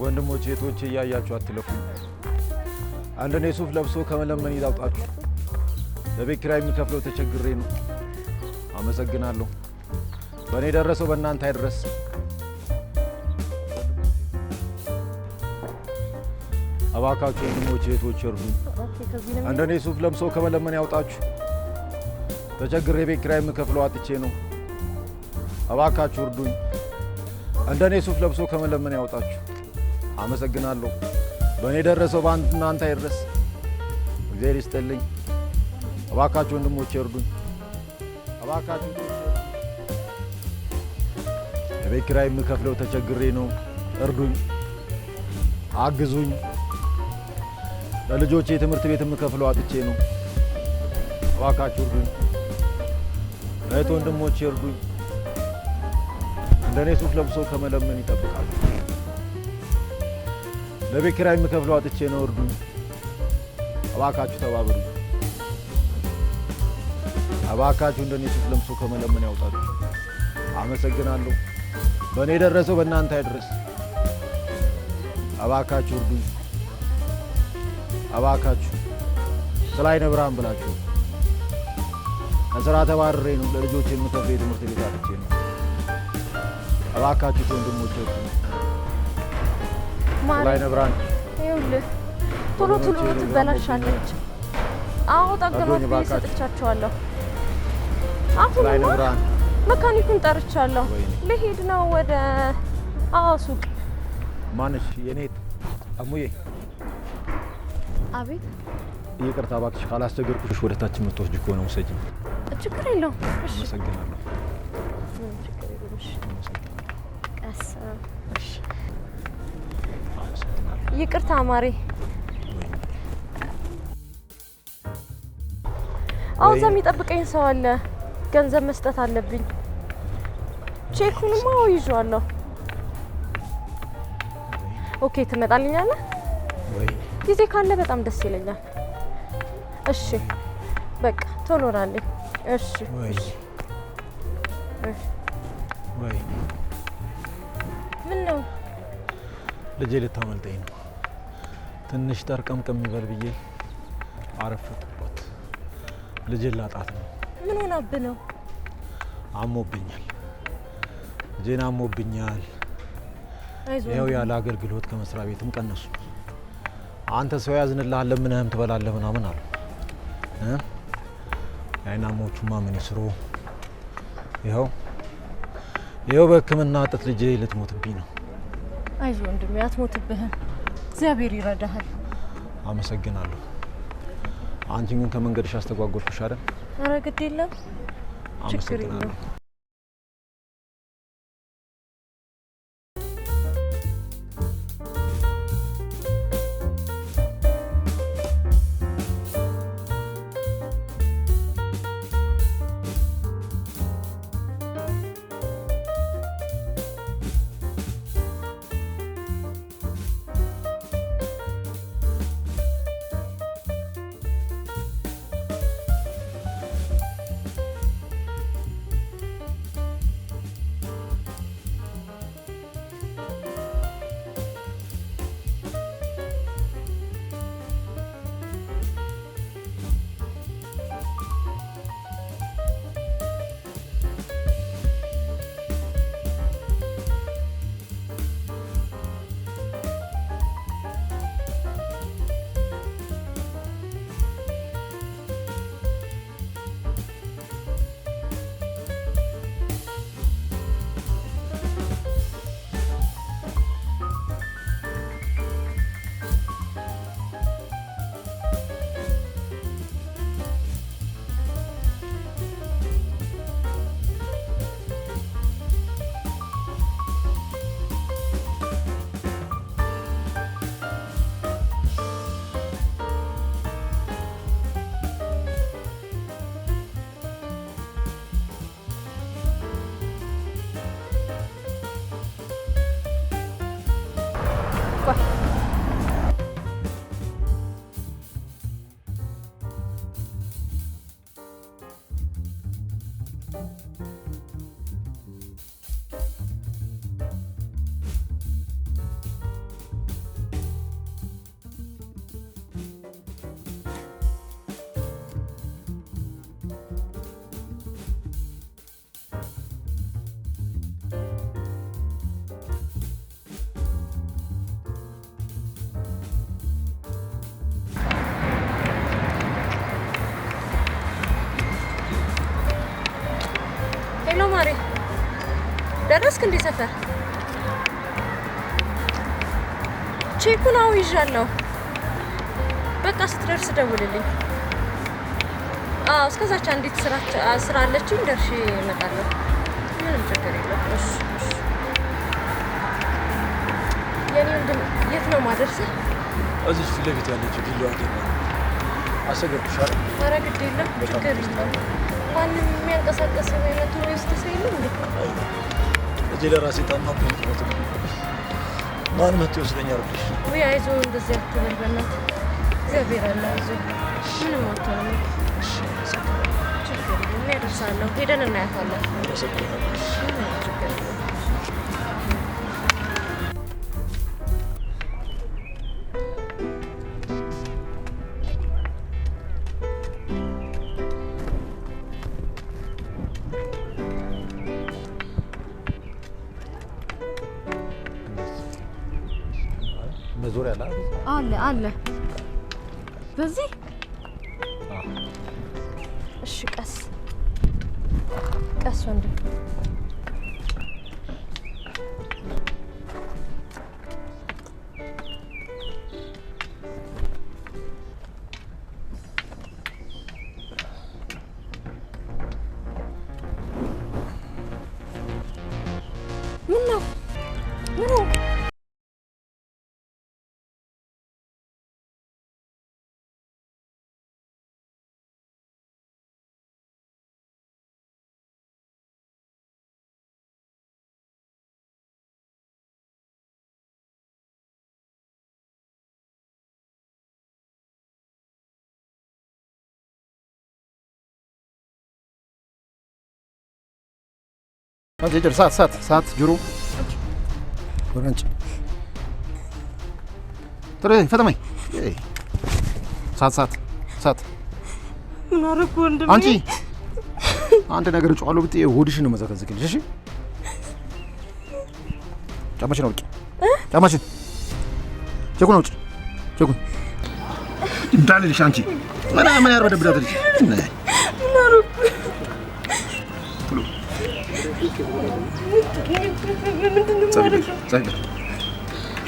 ወንድሞቼ እህቶቼ እያያችሁ አትለፉኝ። አንደኔ ሱፍ ለብሶ ከመለመን ይላውጣችሁ። ለቤት ኪራይ የሚከፍለው ተቸግሬ ነው። አመሰግናለሁ። በእኔ ደረሰው በእናንተ አይድረስ። እባካችሁ ወንድሞቼ እህቶቼ እርዱኝ። አንደኔ ሱፍ ለብሶ ከመለመን ያውጣችሁ። ተቸግሬ ቤት ኪራይ የሚከፍለው አጥቼ ነው። እባካችሁ እርዱኝ። እንደኔ ሱፍ ለብሶ ከመለመን ያውጣችሁ። አመሰግናለሁ። በእኔ ደረሰው በእናንተ አይድረስ። እግዚአብሔር ይስጥልኝ። እባካችሁ ወንድሞቼ እርዱኝ። እባካችሁ የቤት ኪራይ የምከፍለው ተቸግሬ ነው። እርዱኝ፣ አግዙኝ። ለልጆቼ የትምህርት ቤት የምከፍለው አጥቼ ነው። እባካችሁ እርዱኝ። እህት ወንድሞቼ እርዱኝ። እንደኔ ሱፍ ለብሶ ከመለመን ይጠብቃሉ። ለቤት ኪራይ የምከፍለው አጥቼ ነው። እርዱኝ፣ እባካችሁ ተባበሩኝ። እባካችሁ እንደኔ ሱፍ ለብሶ ከመለመን ያውጣችሁ። አመሰግናለሁ። በእኔ የደረሰው በእናንተ አይድረስ። እባካችሁ እርዱኝ። እባካችሁ ስለ አይነ ብርሃን ብላችሁ ከስራ ተባርሬ ነው። ለልጆቼ የምከፍለው የትምህርት ቤት አጥቼ ነው። እባካችሁ ወንድሞቼ ስለ አይነ ብርሃን ይኸውልህ ቶሎ ቶሎ ትበላሻለች። አዎ ጠግኖት ሰጥቻቸዋለሁ። አሁን መካኒኩን ጠርቻለሁ። ልሄድ ነው ወደ ሱቅ። ማንሽ የኔት አሙዬ? አቤት። ይቅርታ እባክሽ ካላስቸገርኩሽ ወደ ታች የምትወስጂ ከሆነ ውሰጂኝ። ችግር የለውም። እሺ አመሰግናለሁ። ይቅርታ ማሬ። አዎ እዛ የሚጠብቀኝ ሰው አለ። ገንዘብ መስጠት አለብኝ። ቼኩንማ ይዤዋለሁ። ኦኬ ትመጣልኛለህ? ጊዜ ካለ በጣም ደስ ይለኛል። እሺ በቃ ቶሎ ናለኝ። እሺ እሺ። ወይ ምን ነው? ልጄ ልታመልጠኝ ነው። ትንሽ ጠርቀምቀም ይበል ብዬ አረፈጥኩባት። ልጄን ላጣት ነው። ምን ሆናብህ ነው? አሞብኛል። ልጄን አሞብኛል። ይኸው ያለ አገልግሎት ከመስሪያ ቤትም ቀነሱ። አንተ ሰው ያዝንልሃል ለምንህም ትበላለህ ምናምን አሉ። የአይናሞቹማ ምን ይስሩ? ይኸው በሕክምና እጥት ልጄ ልትሞትብኝ ነው። አይዞህ ወንድሜ አትሞትብህም። እግዚአብሔር ይረዳሃል። አመሰግናለሁ። አንቺን ግን ከመንገድሽ አስተጓጎልኩሽ አይደል? ኧረ ግድ የለም። ችግር የለም። ሄሎ ማሪ ደረስክ እንዴ ሰፈር? ቼኩን አዎ ይዣለሁ። በቃ ስትደርስ ደውልልኝ። እስከዛች አንዲት ስራ አለችኝ ደርሼ እመጣለሁ። ምንም ችግር የለም። እሺ የኔ ወንድም የት ነው ማደርሰህ? እዚህ ፊት ለፊት ያለችው ዲሎ አገኘ አሰገድኩሽ አይደል? ኧረ ግድ የለም ችግር የለም። ማንም የሚያንቀሳቀስ አይነት ቱሪስት የለም እንዴ? እዚህ ለራሴ ታማኝ ነው። ማን መጥቶ ይወስደኛል ብለሽ? ወይ አይዞህ እንደዚህ አትበል በእናትህ። እግዚአብሔር አለ አይዞህ። ምንም አትሆንም። ችግር የለም ያደርሳለሁ። ሄደን እናያታለን። ችግር የለም። መዞሪያ አለ በዚህ እሺ ቀስ ወንድም ምን ነው أجل سات جرو ورنج ترى فتمي سات ምን አደረኩ ወንድሜ? አንተ ነገር ጫሉ ብትይ ሆድሽን ነው መዘከዝክልሽ። እሺ ጫማሽን አውጪ። ጫማሽን ቸኩን አውጪ። ቸኩን እንዳልልሽ አንቺ ምን ያርበደብዳትልሽ? ምን አደረኩ?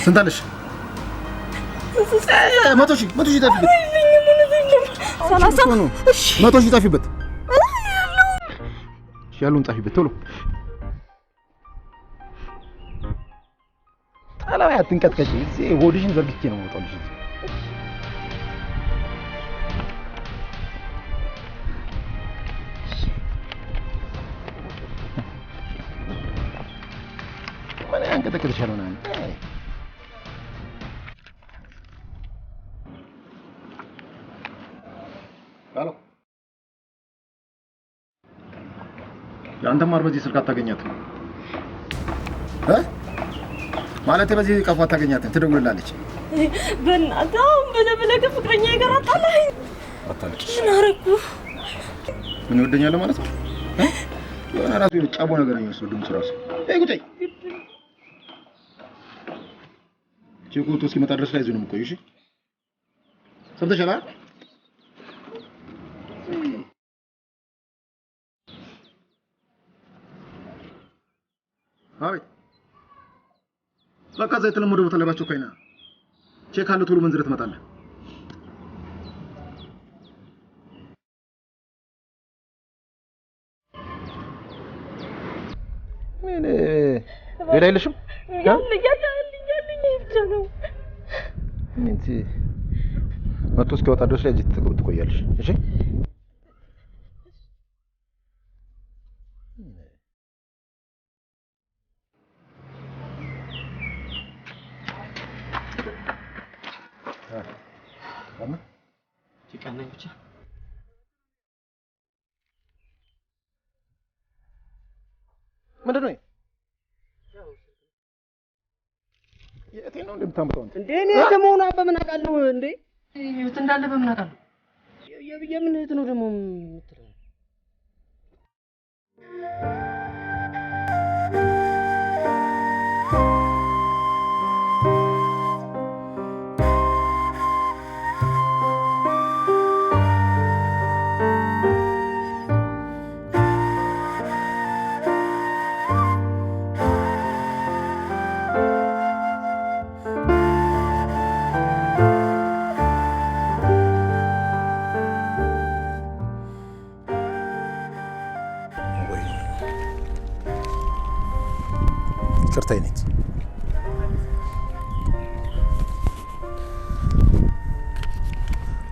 ስንት አለሽ? 100 ሺህ ጠፊበት። 100 ሺህ ጠፊበት። ያሉን ጠፊበት ቶሎ። ጣላው አትንቀጥቀጪ። እዚህ ሆድሽን ዘርግቼ ነው የምወጣልሽ። ምን ያንቀጠቅጥሻል? ሄሎ ያንተ ማር በዚህ ስልክ አታገኛትም ማለቴ በዚህ ቀፎ አታገኛትም። ትደውልላለች። በእናትህ አሁን ብለህ ፍቅረኛ ጋር አጣላኝ። አታለቅሽ። ምን አደረኩ? ምን ይወደኛል ማለት ነው? የሆነ ራሱ የጫቦ ነገር ነው የሚመስለው ድምፅ ራሱ። ቁጭ ቼኮቱ እስኪመጣ ድረስ ላይ ነው የምቆይሽ። ሰምተሻል? አቤት። በቃ ዘይት ለሞደ ቦታ ለባቸው ከይና ቼክ አለ ቶሎ መንዝረት ትመጣለህ። ምን ሌላ የለሽም? ያለኝ ብቻ ነው። እንት መጥቶ እስኪወጣ ድረስ ላይ ትቆያለሽ። እሺ ጭቃናኝ ብቻ ምንድን ነው? የት ነው እንደምታምጣው እንዴ? እኔ ደሞና በምን አውቃለሁ እንዴ? የት እንዳለ በምን አውቃለሁ? የምን እህት ነው ደግሞ የምትለው? ይቅርታ ይኔት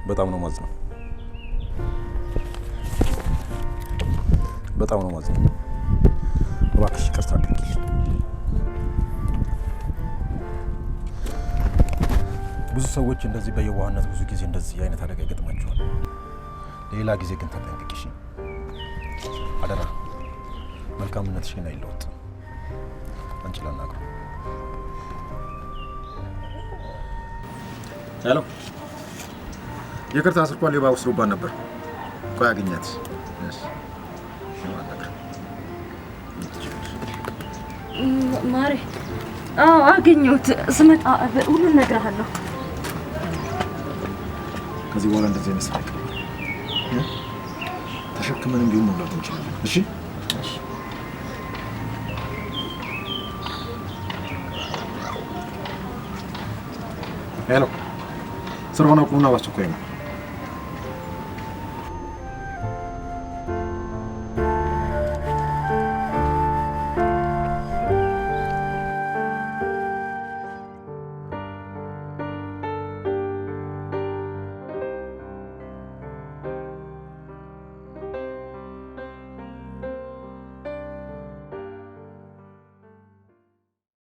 በጣም ነው ማዝነው። በጣም ነው ማዝነው። እባክሽ ይቅርታ አድርጊልኝ። ብዙ ሰዎች እንደዚህ በየዋህነት ብዙ ጊዜ እንደዚህ አይነት አደጋ ይገጥማቸዋል። ሌላ ጊዜ ግን ተጠንቅቂሽ አደራ። መልካምነትሽ ግን አይለወጥ። አንቺ ላናግረው። ሄሎ፣ ይቅርታ ስልኳን ሌባ ወስዶባት ነበር። ቆይ አገኛት። ማሬ አገኘሁት። ስመጣ ሁሉን እነግርሃለሁ። ከዚህ በኋላ እንደዚህ አይነት ስራ ተሸክመንም ቢሆን መብላት እንችላለን። እሺ ሄሎ፣ ስራውን አቁሙና በአስቸኳይ ነው።